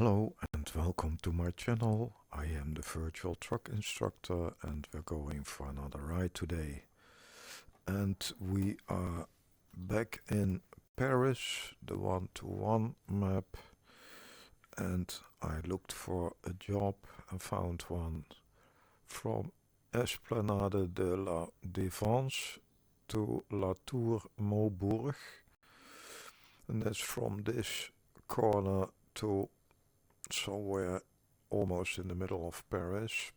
Hello and welcome to my channel. I am the virtual truck instructor and we're going for another ride today. And we are back in Paris, the one-to-one map. And I looked for a job and found one from Esplanade de la Défense to La Tour Maubourg. And that's from this corner to somewhere almost in the middle of Paris,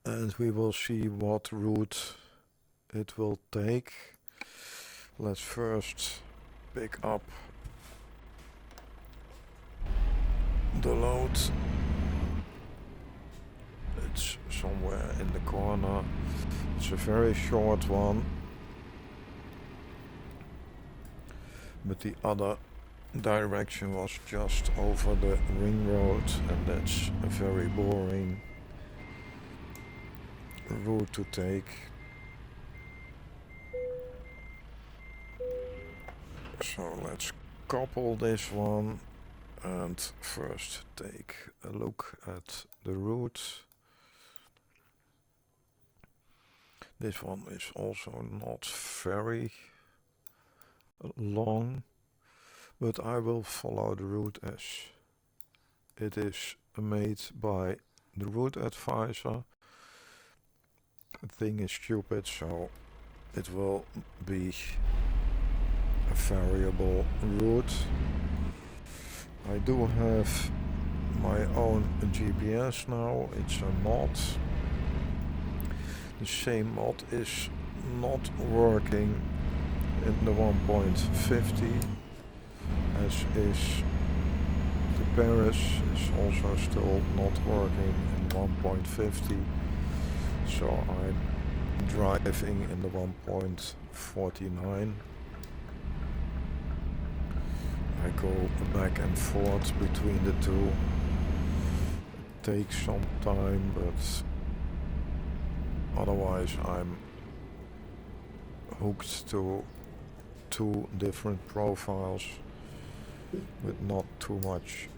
and we will see what route it will take. Let's first pick up the load. It's somewhere in the corner. It's a very short one, but the other direction was just over the ring road, and that's a very boring route to take. So let's couple this one and first take a look at the route. This one is also not very long, but I will follow the route as it is made by the route advisor. The thing is stupid, so it will be a variable route. I do have my own GPS now. It's a mod. The same mod is not working in the 1.50, as is the Paris is also still not working in 1.50, so I'm driving in the 1.49. I go back and forth between the two. It takes some time, but otherwise I'm hooked to two different profiles with not too much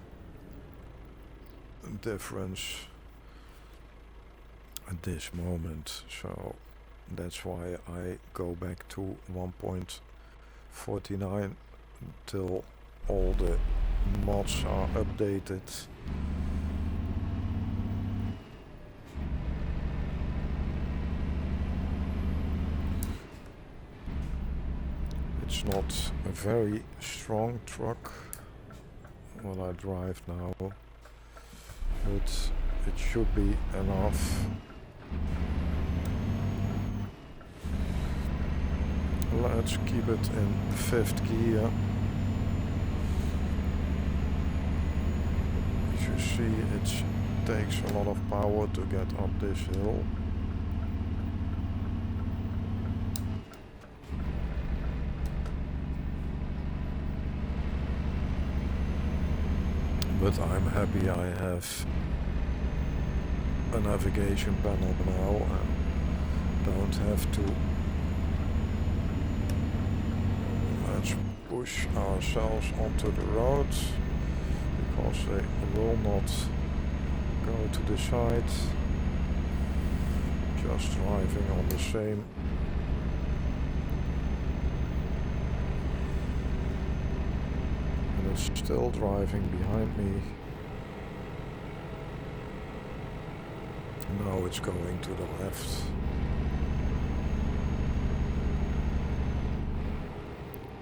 difference at this moment, so that's why I go back to 1.49 till all the mods are updated. It's not a very strong truck what I drive now, but it should be enough. Let's keep it in 5th gear. As you see, it takes a lot of power to get up this hill. But I'm happy I have a navigation panel now and don't have to. Let's push ourselves onto the road because they will not go to the side. Just driving on the same. And it's still driving behind me. Now it's going to the left.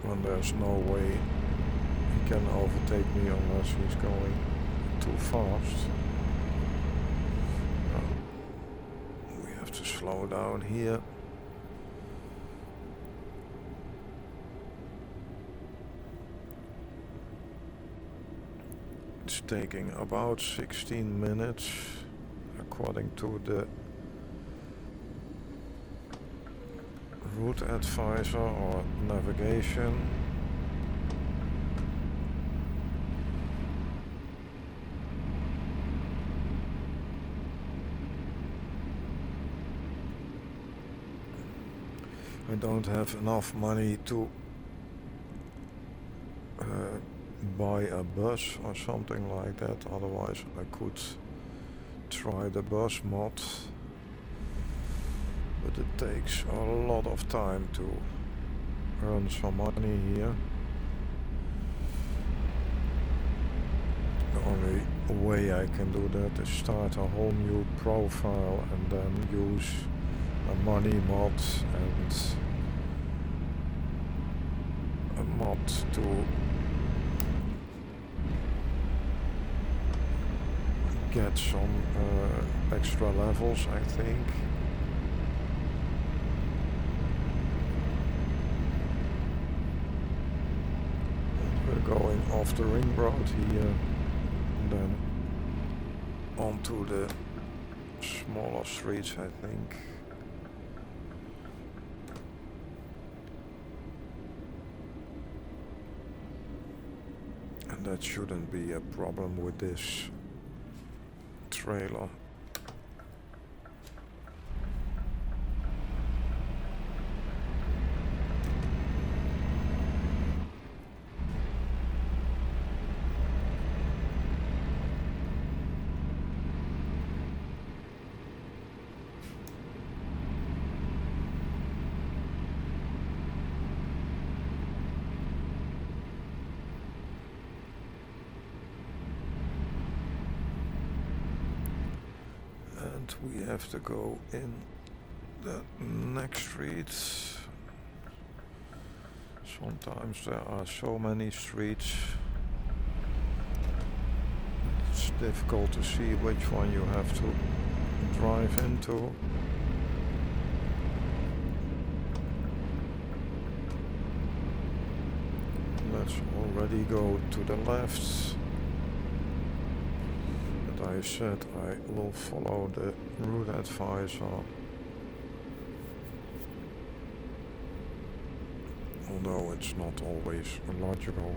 And there's no way he can overtake me unless he's going too fast. We have to slow down here. It's taking about 16 minutes according to the route advisor or navigation. I don't have enough money to buy a bus or something like that, otherwise I could try the bus mod, but it takes a lot of time to earn some money here. The only way I can do that is start a whole new profile and then use a money mod and a mod to get some extra levels, I think. And we're going off the ring road here and then onto the smaller streets, I think. And that shouldn't be a problem with this trailer. And we have to go in the next streets. Sometimes there are so many streets, it's difficult to see which one you have to drive into. Let's already go to the left. I said I will follow the route advisor, although it's not always logical.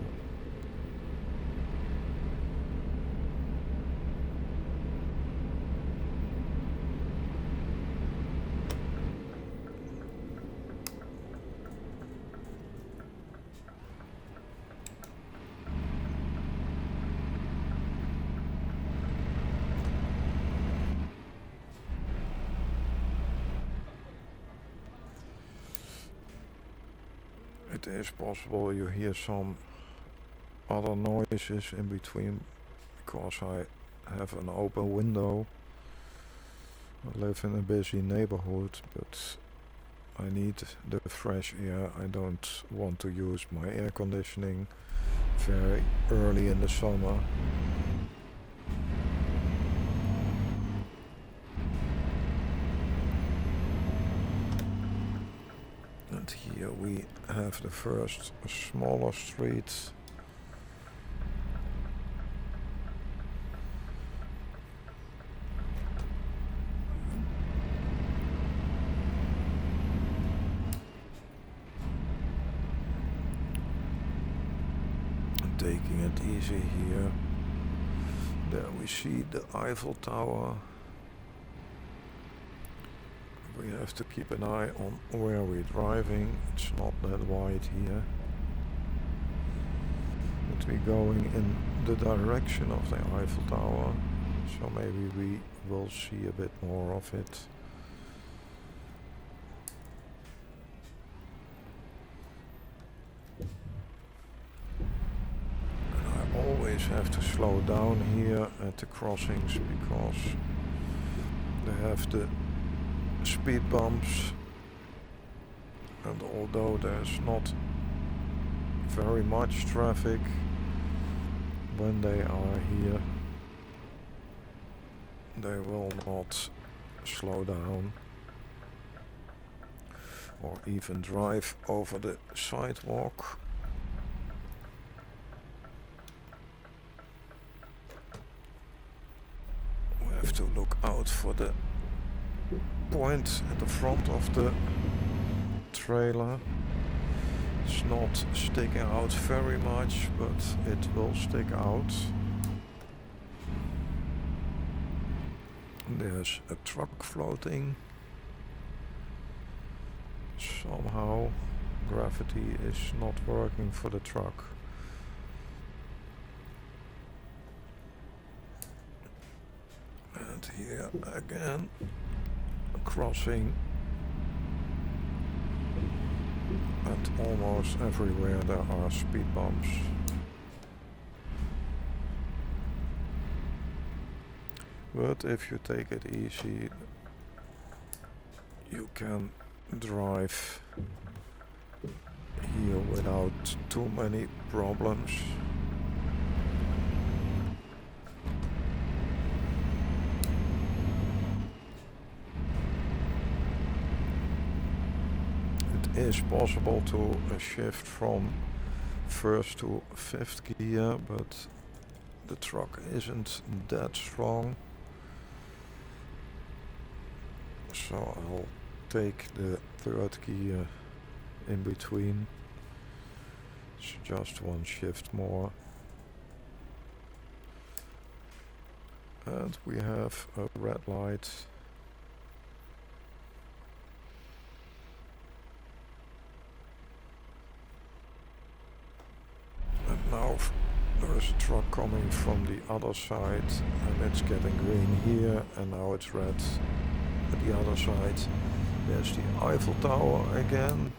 It is possible you hear some other noises in between because I have an open window. I live in a busy neighborhood, but I need the fresh air. I don't want to use my air conditioning very early in the summer. And here we have the first smaller street. And taking it easy here. There we see the Eifel Tower. We have to keep an eye on where we're driving. It's not that wide here. But we're going in the direction of the Eiffel Tower, so maybe we will see a bit more of it. And I always have to slow down here at the crossings because they have the speed bumps, and although there's not very much traffic when they are here, they will not slow down or even drive over the sidewalk. We have to look out for the point at the front of the trailer. It's not sticking out very much, but it will stick out. There's a truck floating. Somehow gravity is not working for the truck. here again, crossing, and almost everywhere there are speed bumps. But if you take it easy, you can drive here without too many problems. It is possible to shift from first to fifth gear, but the truck isn't that strong. So I'll take the third gear in between. It's just one shift more. And we have a red light. And now there is a truck coming from the other side, and it's getting green here, and now it's red at the other side. There's the Eiffel Tower again.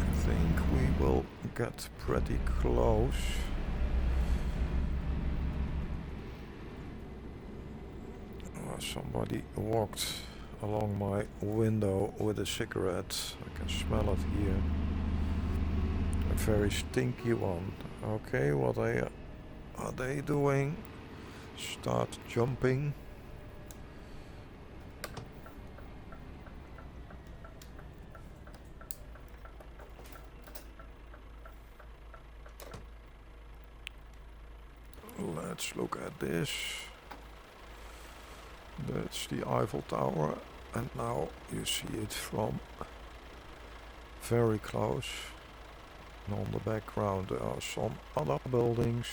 I think we will get pretty close. Somebody walked along my window with a cigarette. I can smell it here. A very stinky one. Okay, what are they doing? Start jumping. Let's look at this. That's the Eiffel Tower, and now you see it from very close. And on the background there are some other buildings.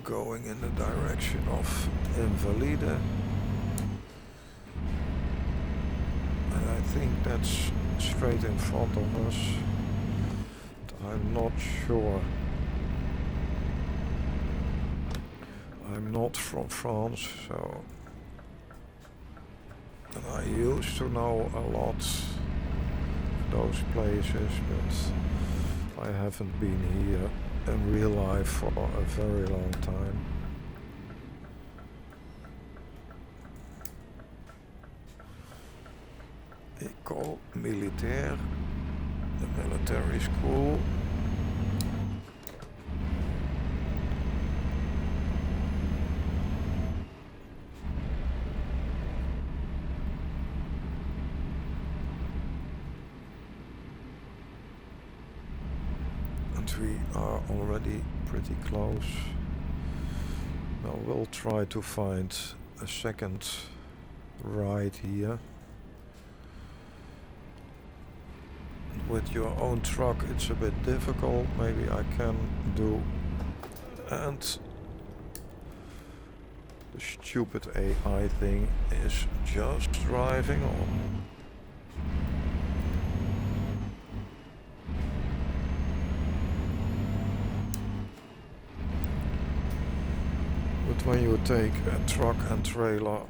Going in the direction of Invalide. And I think that's straight in front of us. But I'm not sure. I'm not from France, so and I used to know a lot those places, but I haven't been here in real life for a very long time. École militaire, the military school. We are already pretty close. Now we'll try to find a second ride here. With your own truck it's a bit difficult, maybe I can do. And the stupid AI thing is just driving on. But when you take a truck and trailer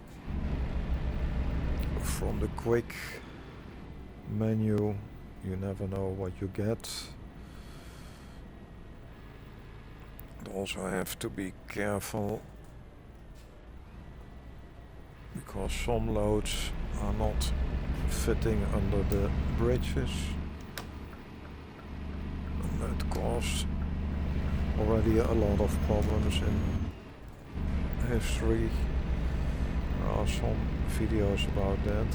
from the quick menu, you never know what you get. And also have to be careful because some loads are not fitting under the bridges. And that caused already a lot of problems in history. There are some videos about that.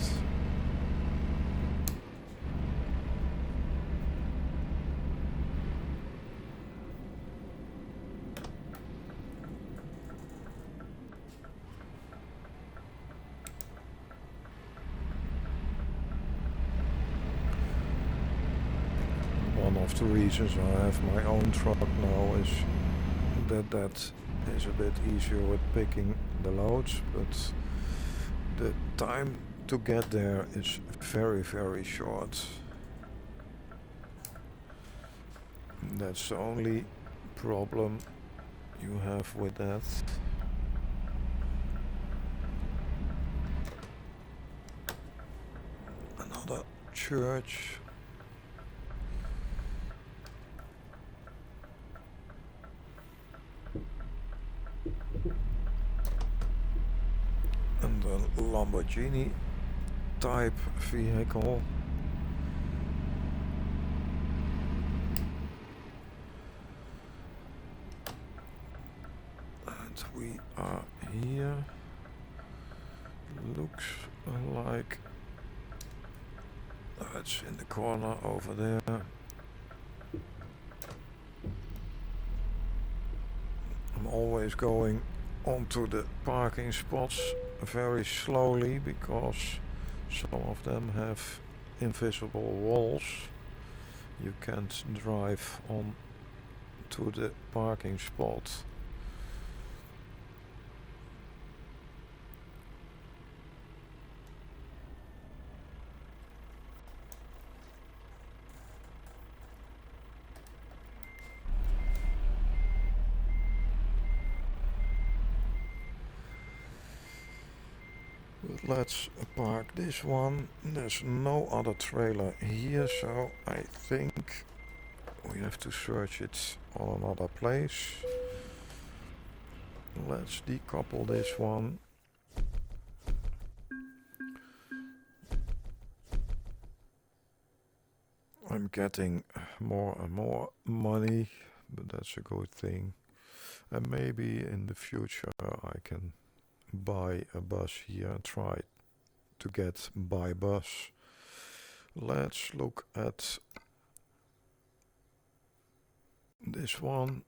One of the reasons I have my own truck now is that is a bit easier with picking the loads, but the time to get there is very, very short. That's the only problem you have with that. Another church. And a Lamborghini type vehicle. And we are here. Looks like it's in the corner over there. I'm always going onto the parking spots very slowly because some of them have invisible walls. You can't drive on to the parking spot. But let's park this one. There's no other trailer here, so I think we have to search it on another place. Let's decouple this one. I'm getting more and more money, but that's a good thing. And maybe in the future I can buy a bus here and try to get by bus. Let's look at this one.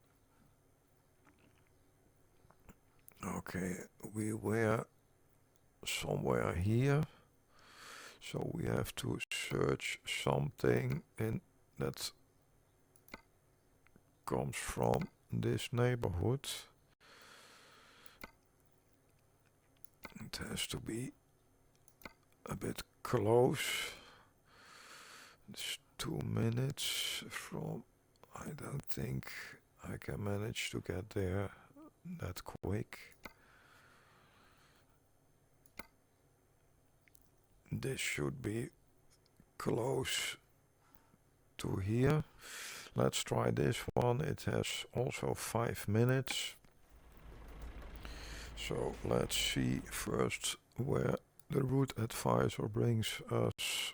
Okay, we were somewhere here, so we have to search something in that comes from this neighborhood. It has to be a bit close. It's 2 minutes from. I don't think I can manage to get there that quick. This should be close to here. Let's try this one. It has also 5 minutes. So let's see first where the route advisor brings us.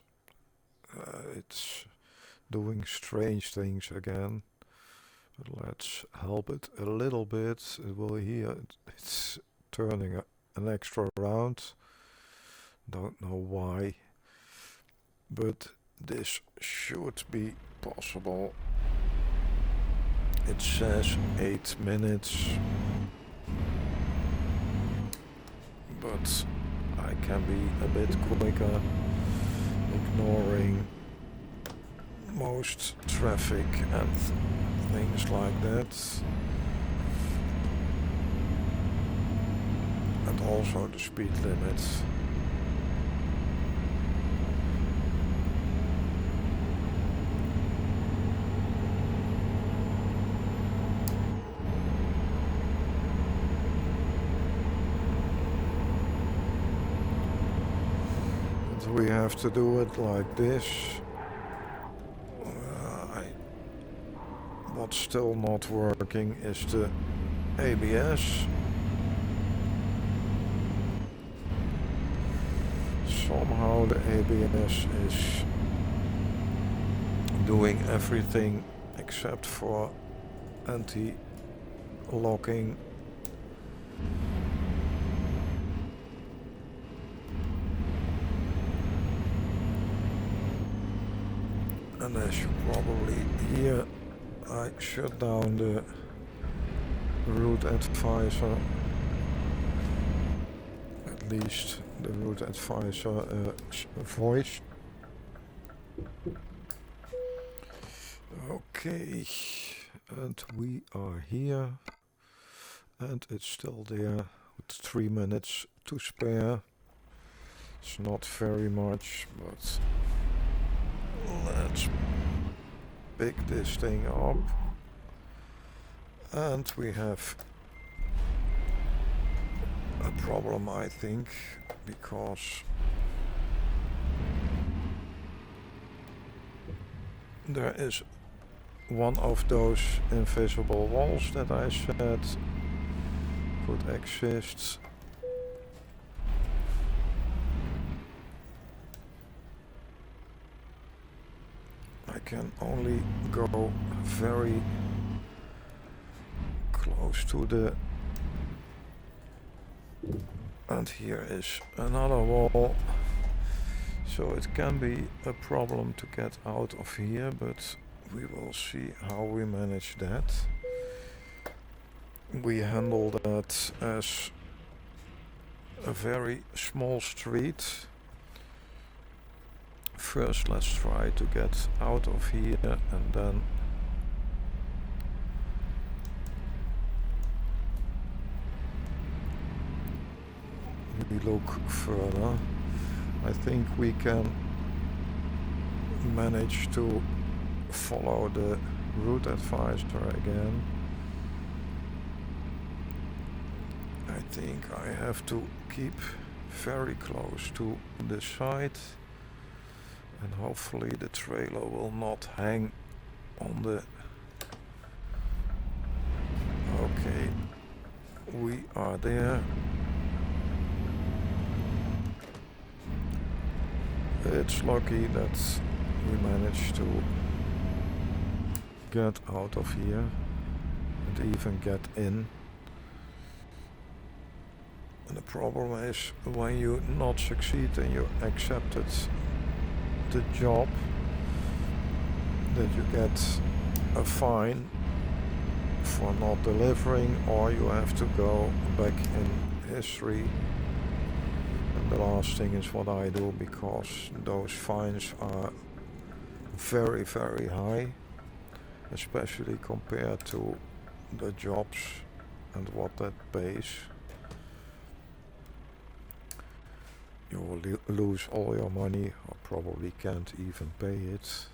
It's doing strange things again. But let's help it a little bit. It will hear it's turning an extra round. Don't know why. But this should be possible. It says 8 minutes. But I can be a bit quicker, ignoring most traffic and things like that. And also the speed limit. We have to do it like this. What's still not working is the ABS. Somehow the ABS is doing everything except for anti-locking. And as you probably hear, I shut down the route advisor, at least the route advisor voice. Okay, and we are here, And it's still there with 3 minutes to spare. It's not very much, but let's pick this thing up. And we have a problem, I think, because there is one of those invisible walls that I said could exist. I can only go very close to the... And here is another wall. So it can be a problem to get out of here, but we will see how we manage that. We handle that as a very small street. First, let's try to get out of here and then we look further. I think we can manage to follow the route advisor again. I think I have to keep very close to the side, and hopefully the trailer will not hang on the... Okay, we are there. It's lucky that we managed to get out of here and even get in. And the problem is when you not succeed and you accepted the job, that you get a fine for not delivering, or you have to go back in history. And the last thing is what I do, because those fines are very, very high, especially compared to the jobs and what that pays. You will lose all your money, or probably can't even pay it.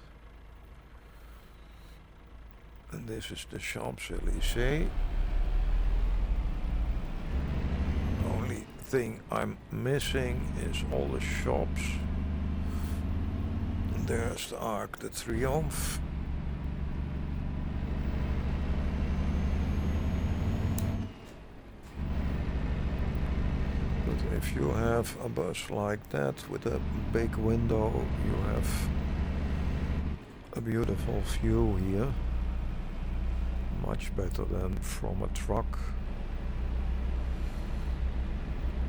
And this is the Champs-Élysées. Only thing I'm missing is all the shops. There's the Arc de Triomphe. But if you have a bus like that with a big window, you have a beautiful view here. Much better than from a truck.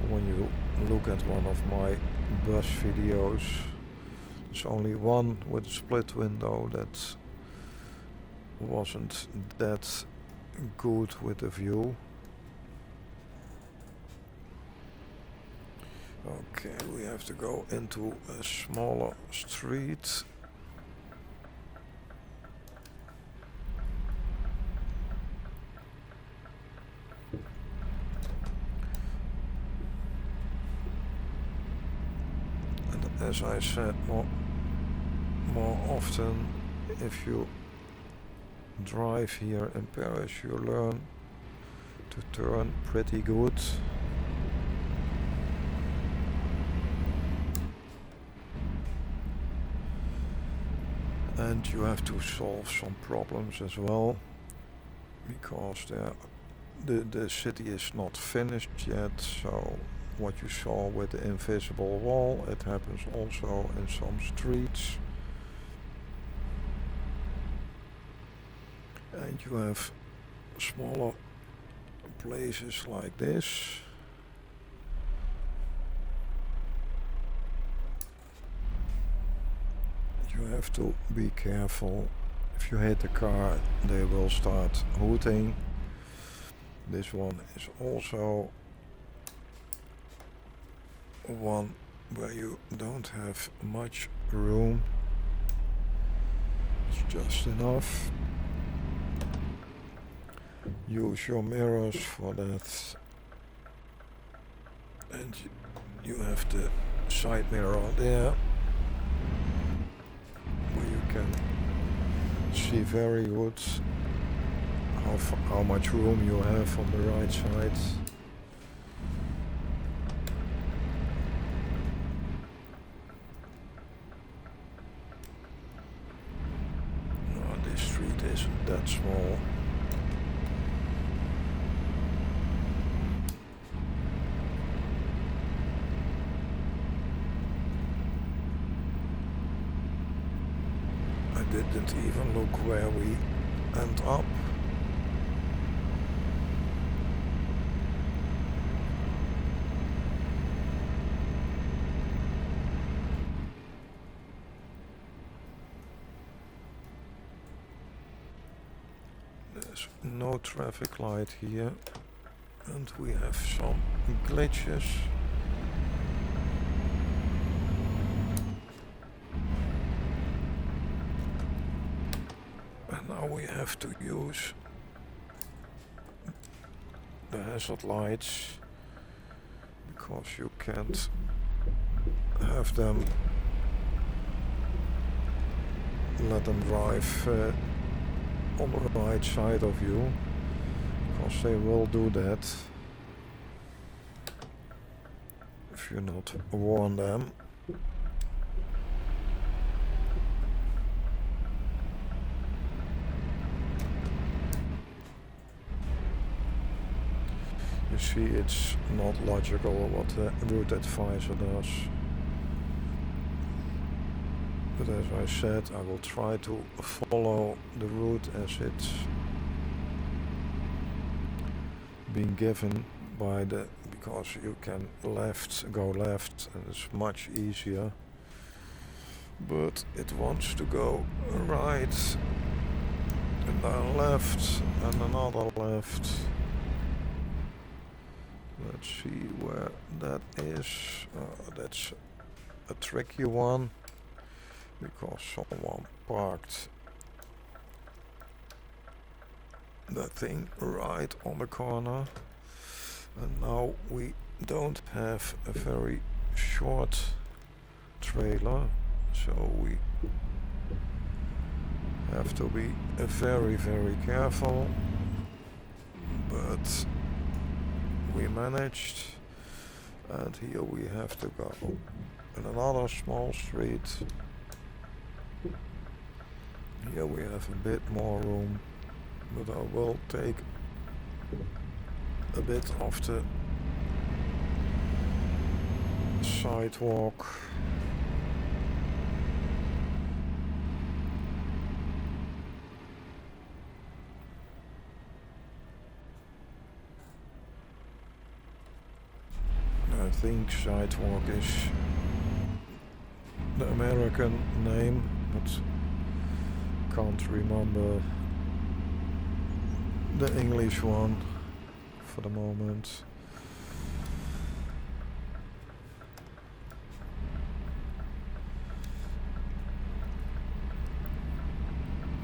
When you look at one of my bus videos, there's only one with a split window that wasn't that good with the view. Okay, we have to go into a smaller street. And as I said, more often, if you drive here in Paris, you learn to turn pretty good. And you have to solve some problems as well, because the city is not finished yet. So what you saw with the invisible wall, it happens also in some streets. And you have smaller places like this. You have to be careful. If you hit the car, they will start hooting. This one is also one where you don't have much room. It's just enough. use your mirrors for that. And you have the side mirror there, where you can see very good how much room you have on the right side. No, this street isn't that small. I didn't even look where we end up. There's no traffic light here, and we have some glitches. And now we have to use the hazard lights, because you can't have them, let them drive on the right side of you, because they will do that if you not warn them. You see, it's not logical what the route advisor does. But as I said, I will try to follow the route as it's been given by the, because you can go left and it's much easier. But it wants to go right and then left and another left. Let's see where that is. That's a tricky one, because someone parked the thing right on the corner, and now we don't have a very short trailer, so we have to be very, very careful. But we managed, and here we have to go in another small street. Here we have a bit more room, but I will take a bit of the sidewalk. I think sidewalk is the American name, but can't remember the English one for the moment.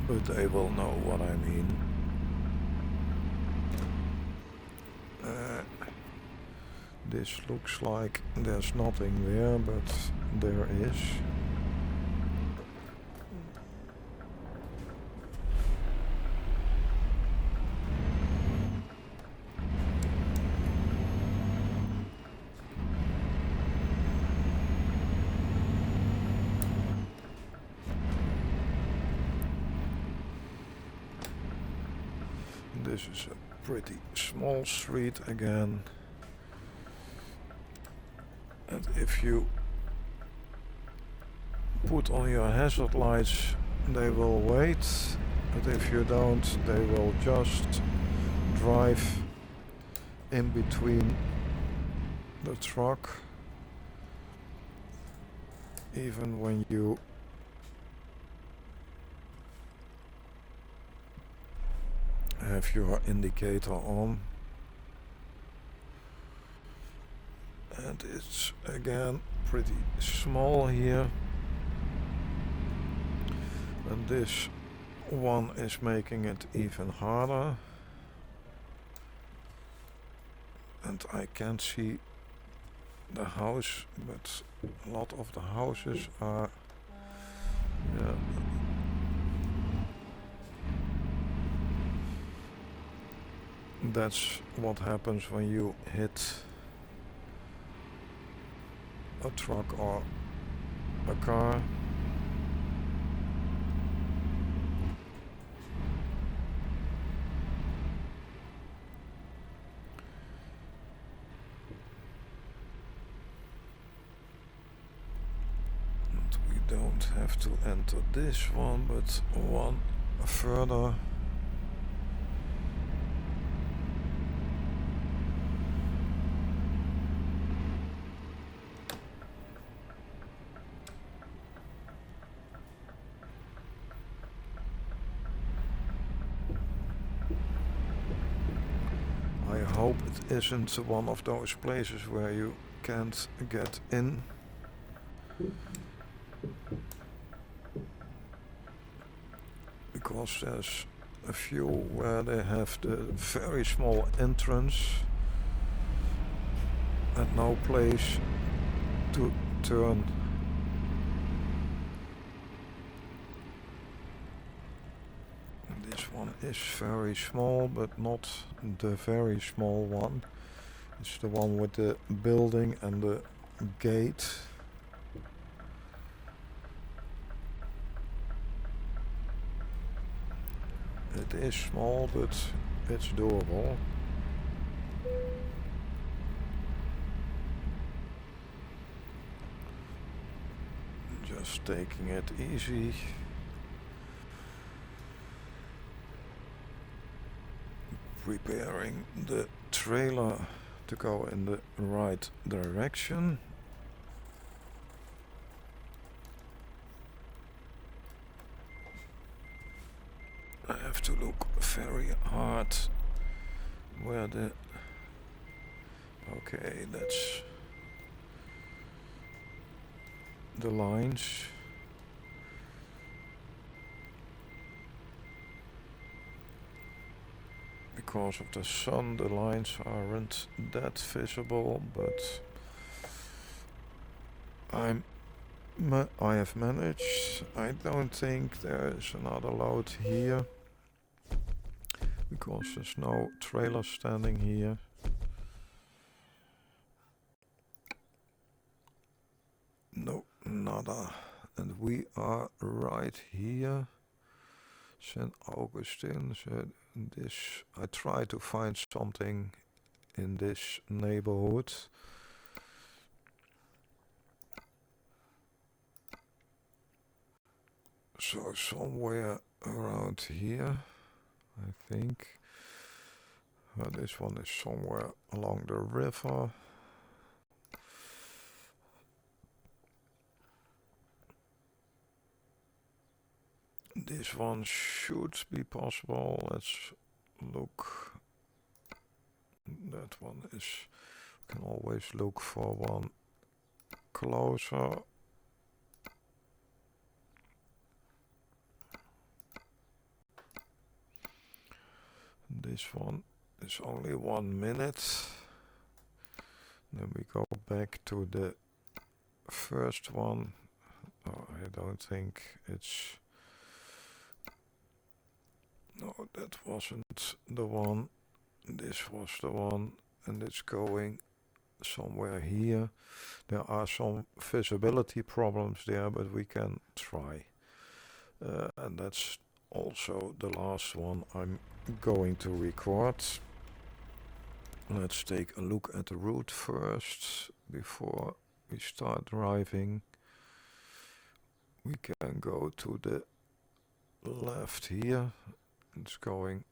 But they will know what I mean. This looks like there's nothing there, but there is. This is a pretty small street again. And if you put on your hazard lights, they will wait. But if you don't, they will just drive in between the truck. Even when you have your indicator on. And it's again pretty small here, and this one is making it even harder. and I can't see the house, but a lot of the houses are, yeah, that's what happens when you hit a truck or a car. And we don't have to enter this one, but one further. I hope it isn't one of those places where you can't get in. Because there's a few where they have the very small entrance and no place to turn. This one is very small, but not the very small one. It's the one with the building and the gate. It is small, but it's doable. Just taking it easy. Preparing the trailer to go in the right direction. I have to look very hard where the... Okay, that's the lines. Because of the sun, the lines aren't that visible, but I have managed. I don't think there is another load here, because there's no trailer standing here. No, nada. And we are right here. St. Augustine. This, I try to find something in this neighborhood. So somewhere around here, I think. This one is somewhere along the river. This one should be possible. Let's look. That one is... Can always look for one closer. This one is only 1 minute. Then we go back to the first one. Oh, I don't think it's... No, that wasn't the one. This was the one, and it's going somewhere here. There are some visibility problems there, but we can try. And that's also the last one I'm going to record. Let's take a look at the route first before we start driving. We can go to the left here. It's going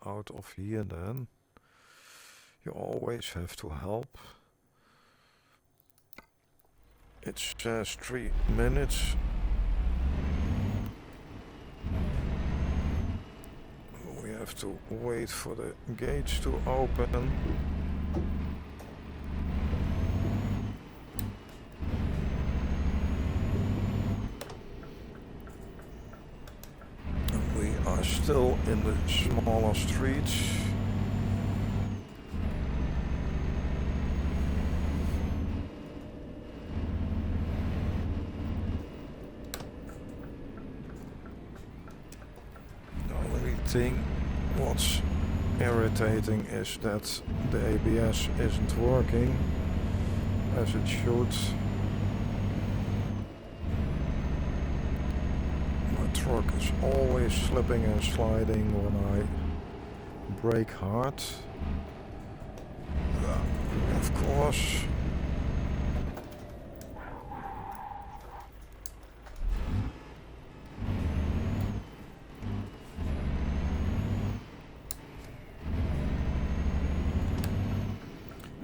out of here then. You always have to help. It says 3 minutes. We have to wait for the gates to open. We are still in the smaller streets. thing what's irritating is that the ABS isn't working as it should. My truck is always slipping and sliding when I brake hard. Of course.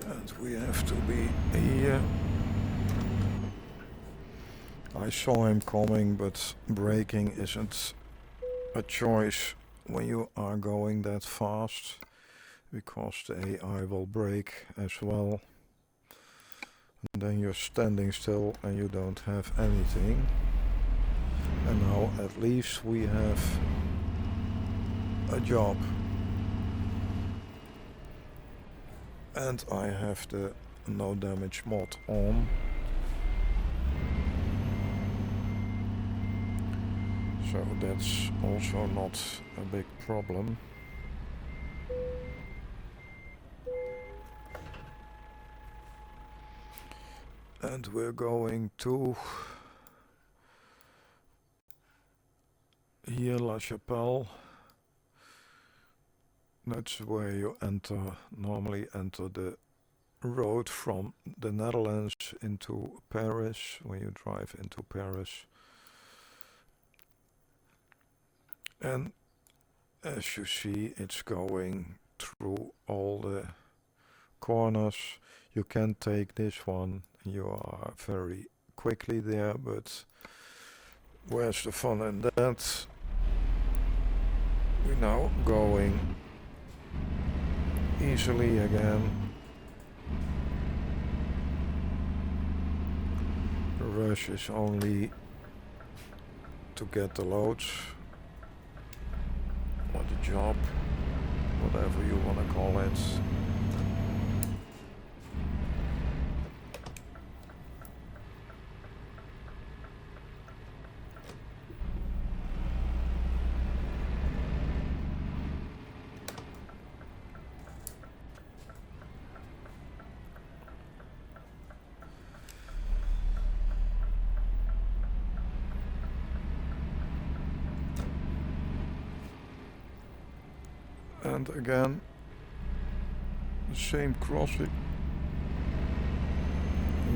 And we have to be here. I saw him coming, but braking isn't a choice when you are going that fast, because the AI will brake as well. And then you're standing still and you don't have anything. And now at least we have a job. And I have the no damage mod on. So that's also not a big problem. And we're going to here La Chapelle. That's where you normally enter the road from the Netherlands into Paris, when you drive into Paris. And as you see, it's going through all the corners. You can take this one, you are very quickly there, but where's the fun in that? We're now going easily again. The rush is only to get the loads, or the job, whatever you want to call it. And again, the same crossing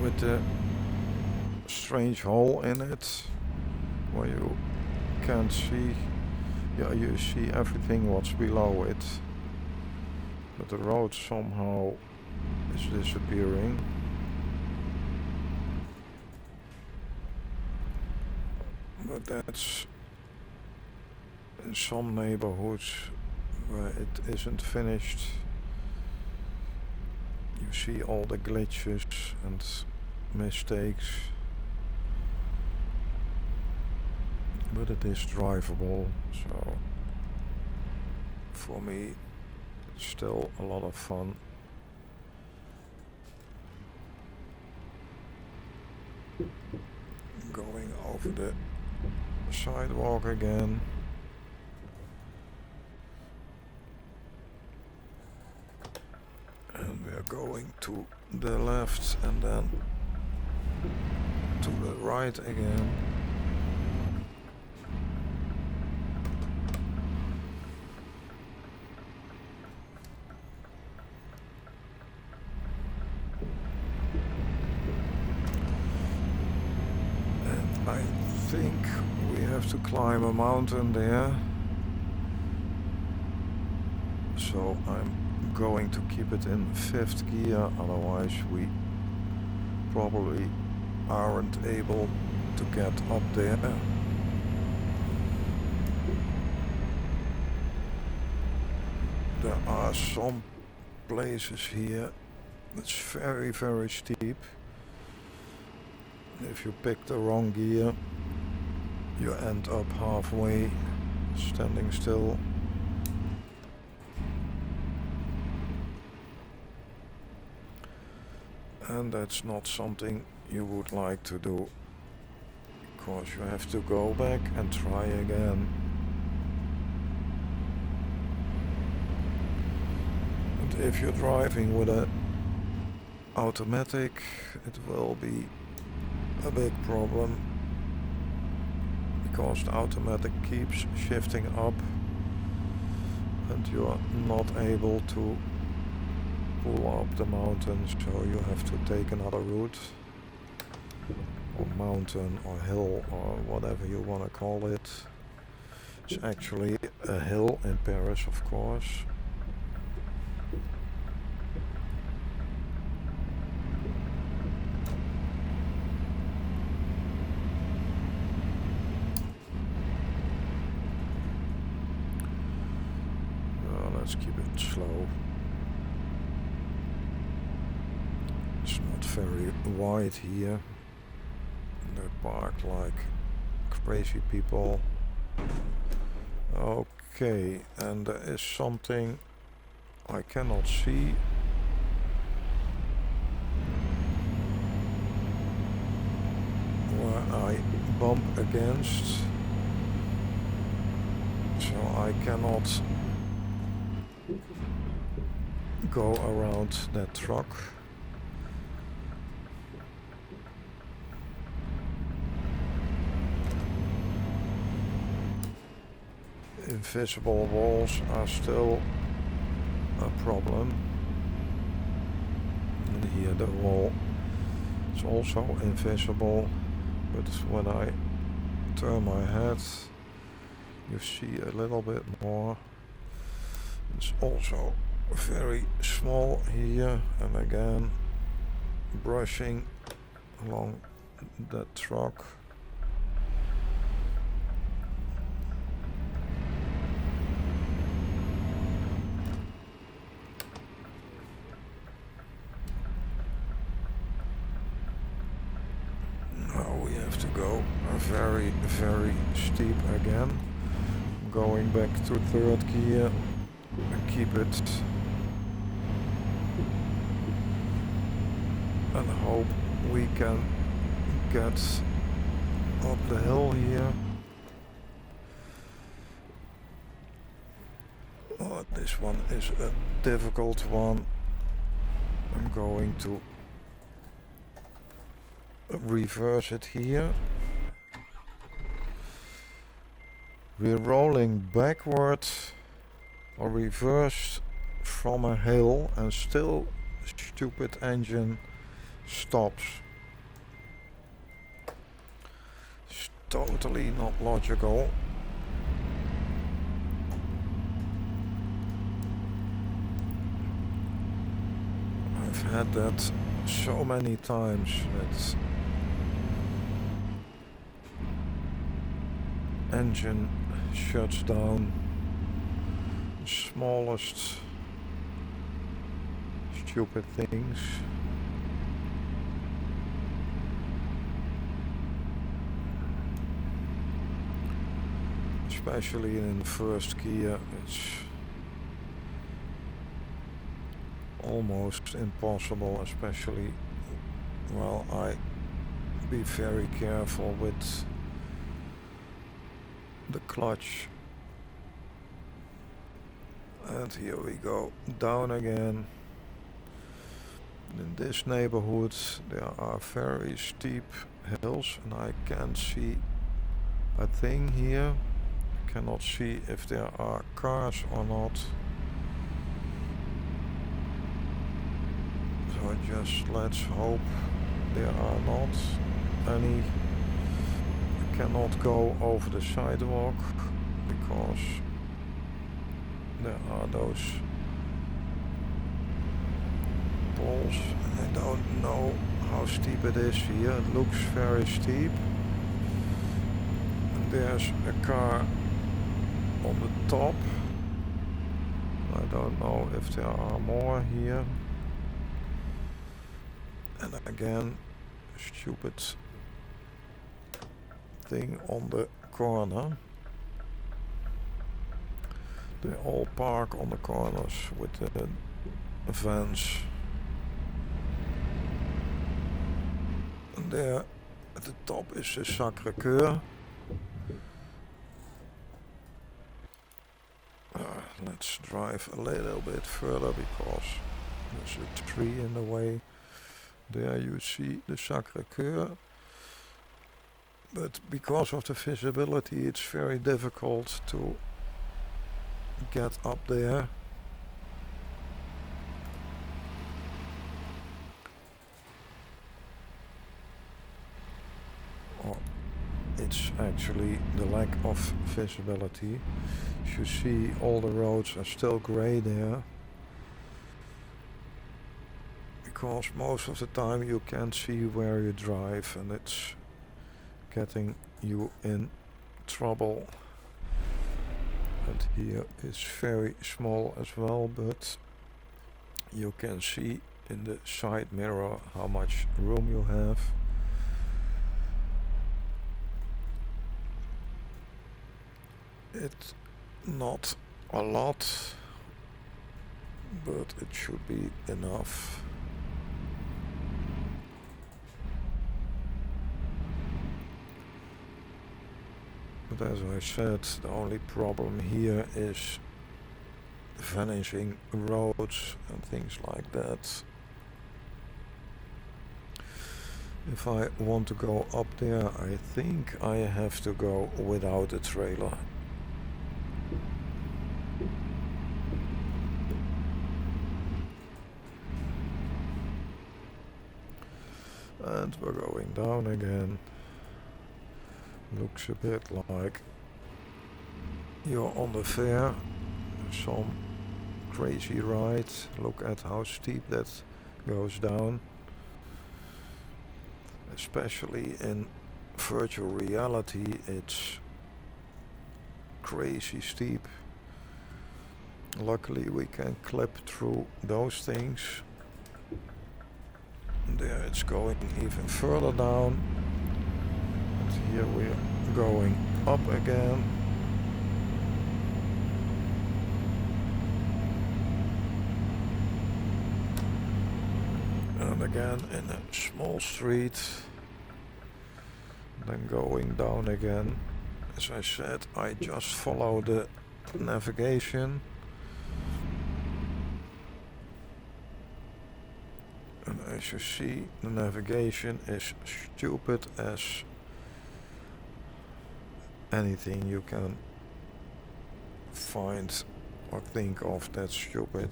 with the strange hole in it where you can't see. Yeah, you see everything what's below it, but the road somehow is disappearing. But that's in some neighborhoods where it isn't finished. You see all the glitches and mistakes, but it is drivable, so for me it's still a lot of fun. Going over the sidewalk again. And we are going to the left and then to the right again. And I think we have to climb a mountain there. So I'm going to keep it in 5th gear, otherwise we probably aren't able to get up there. There are some places here that's very, very steep. If you pick the wrong gear, you end up halfway standing still. And that's not something you would like to do, because you have to go back and try again. if you're driving with a automatic, it will be a big problem because the automatic keeps shifting up and you're not able to pull up the mountain, so you have to take another route, or mountain or hill or whatever you want to call it. It's actually a hill in Paris, of course. Let's keep it slow. It's not very wide here. They park like crazy people. Okay, and there is something I cannot see. Where I bump against. So I cannot go around that truck. Invisible walls are still a problem. And here the wall is also invisible, but when I turn my head you see a little bit more. It's also very small here, and again brushing along that truck. Now we have to go very, very steep again. Going back to third gear and keep it and hope we can get up the hill here. Oh, this one is a difficult one. I'm going to reverse it here. We're rolling backwards or reversed from a hill and still stupid engine stops. It's totally not logical. I've had that so many times that engine shuts down. Smallest stupid things. Especially in the first gear, it's almost impossible, especially while I be very careful with the clutch. And here we go, down again. In this neighborhood there are very steep hills and I can't see a thing here. Cannot see if there are cars or not. So just let's hope there are not any. I cannot go over the sidewalk because there are those poles. I don't know how steep it is here. It looks very steep. And there's a car on the top. I don't know if there are more here. And again, stupid thing on the corner. They all park on the corners with the vans. And there at the top is the Sacre Coeur. Let's drive a little bit further because there's a tree in the way. There you see the Sacre Coeur. But because of the visibility, it's very difficult to get up there. Or it's actually the lack of visibility. You see all the roads are still grey there. Because most of the time you can't see where you drive and it's getting you in trouble. And here is very small as well, but you can see in the side mirror how much room you have. It's not a lot, but it should be enough. But as I said, the only problem here is vanishing roads and things like that. If I want to go up there, I think I have to go without a trailer. And we're going down again. Looks a bit like you're on the fair. Some crazy ride. Look at how steep that goes down. Especially in virtual reality, it's crazy steep. Luckily we can clip through those things. There it's going even further down. And here we're going up again. And again in a small street. Then going down again. As I said, I just follow the navigation. And as you see, the navigation is stupid as anything you can find or think of that's stupid.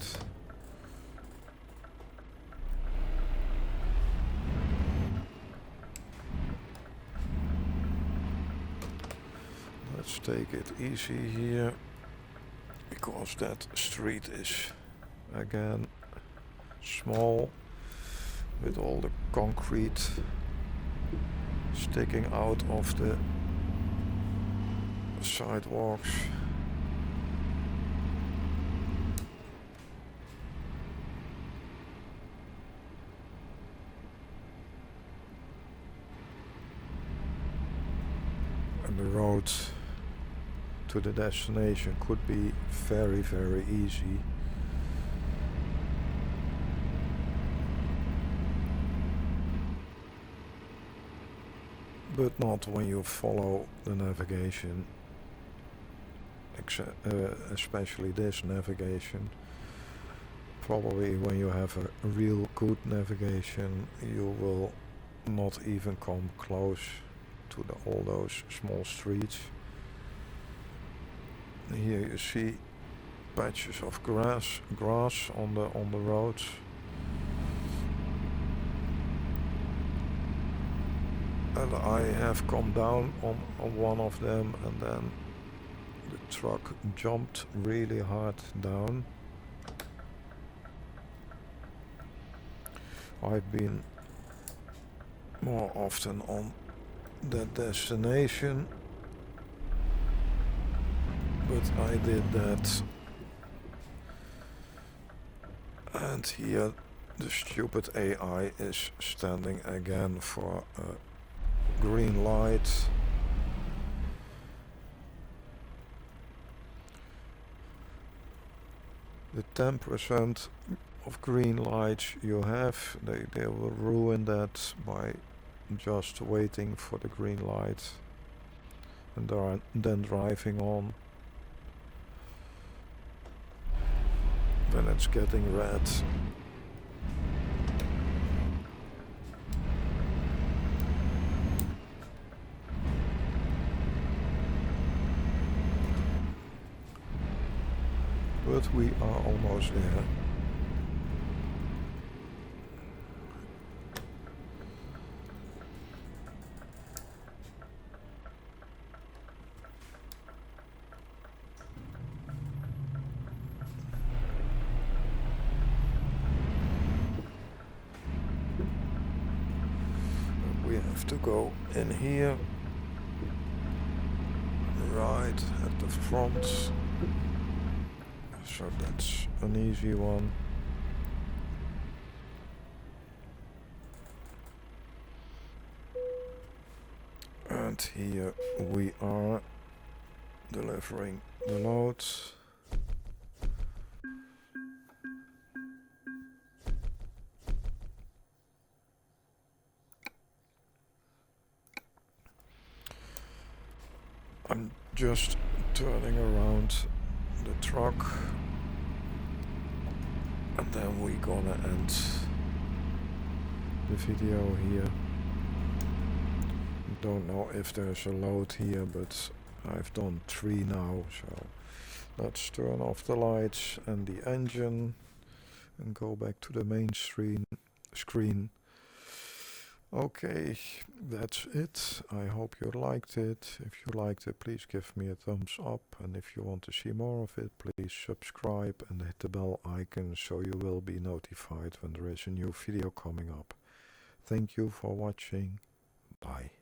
Let's take it easy here, because that street is again small, with all the concrete sticking out of the sidewalks. And the road to the destination could be very, very easy. But not when you follow the navigation, especially this navigation. Probably when you have a real good navigation, you will not even come close to all those small streets. Here you see patches of grass on the roads. And I have come down on one of them, and then the truck jumped really hard down. I've been more often on that destination, but I did that. And here the stupid AI is standing again for a green light. The 10% of green lights you have, they will ruin that by just waiting for the green light and then driving on. when it's getting red. But we are almost there. We have to go in here, right at the front. So that's an easy one. And here we are delivering the loads. I'm just turning around the truck, and then we're gonna end the video here. Don't know if there's a load here, but I've done 3 now, so let's turn off the lights and the engine and go back to the main screen. Okay, that's it. I hope you liked it. If you liked it, please give me a thumbs up, and if you want to see more of it, please subscribe and hit the bell icon so you will be notified when there is a new video coming up. Thank you for watching. Bye.